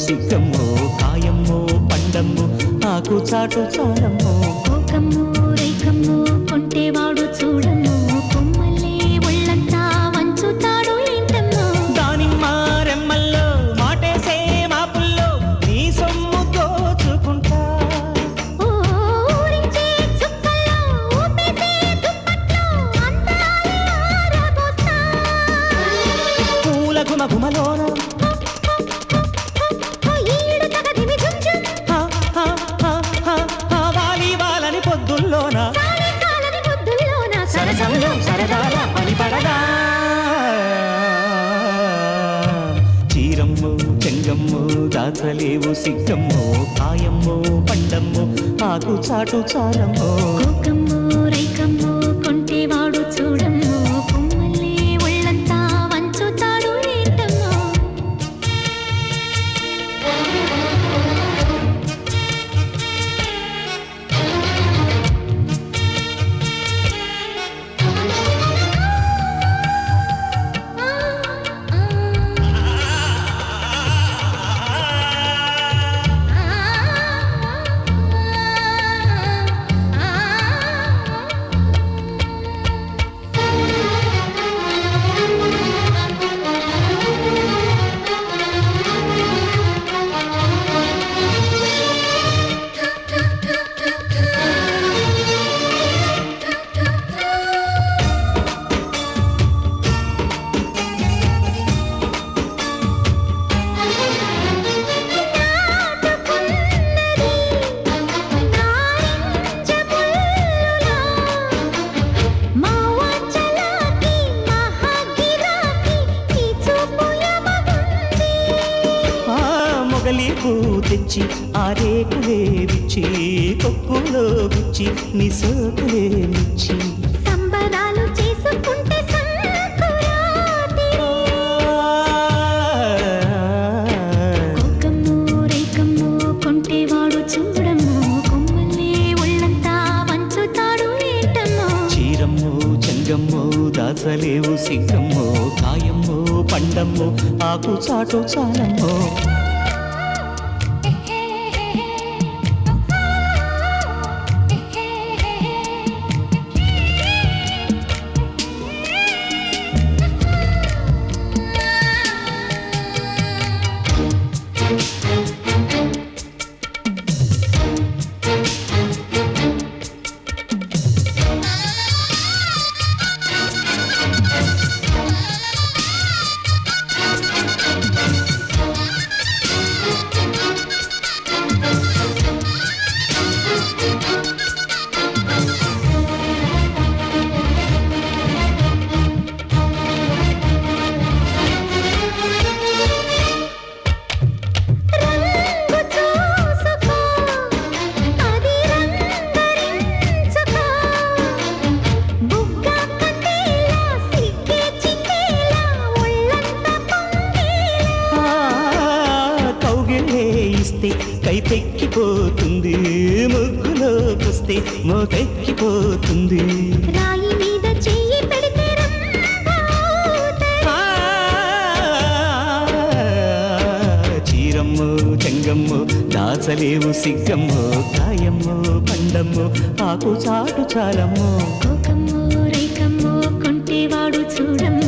సిగ్గమ్మో కాయమ్మో పండమ్మో ఆకు చాటు చాలమ్మో కోకమ్మో రేకమ్మో కొంటేవాడు చూడమ్మో కొమ్మల్లే ఒళ్ళంతా వంచుతాడు ఏంటమ్మో దానిమ్మ రెమ్మల్లో మాటేసే మాపుల్లో నీ సొమ్ము దోచుకుంటా ఊరించే చుక్కల్లో ఊపేసే దుప్పట్లో అందాలే ఆరబోస్తా పూల గుమగుమలోన ఈడు తగదిమి చుంచుం వాలి వాలని పొద్దుల్లోన చాలే చాలని పొద్దుల్లోన సరసంలో సరదాల పని పడదా చీరమ్మో చెంగమ్మో దాచలేవు సిగ్గమ్మో కాయమ్మో పండమ్మో ఆకు చాటు చాలమ్మో కోకమ్మో రేకమ్మో కొంటేవాడు చూడమ్మో కొమ్మల్లే ఒళ్ళంతా వంచుతాడు ఏంటమ్మో మొగలి పూ తెచ్చి ఆరేకులే విచ్చి కొప్పులో గుచ్చి నీ సోకులే మిచ్చి సంబరాలు చేసుకుంటే సంకురాత్రి కోకమ్మో రేకమ్మో కొంటేవాడు చూడమ్మో కొమ్మల్లే ఒళ్ళంతా వంచుతాడు ఏంటమ్మో చీరమ్మో చెంగమ్మో దాచలేవు సిగ్గమ్మో కాయమ్మో పండమ్మో ఆకు చాటు చాలమ్మో రంగు చూసుకో అది రంగరించుకో బుగ్గ కందేలా సిగ్గే చిందేలా ఒళ్ళంతా పొంగేలా కౌగిలే ఇస్తే కైపెక్కిపోతుంది ముగ్గులోకొస్తే మోకెక్కిపోతుంది రాయి మీద చెయ్యి పెడితే రంభవుతది. చీరమ్మో చెంగమ్మో దాచలేవు సిగ్గమ్మో కాయమ్మో పండమ్మో ఆకు చాటు చాలమ్మో కోకమ్మో రేకమ్మో కొంటేవాడు చూడమ్మో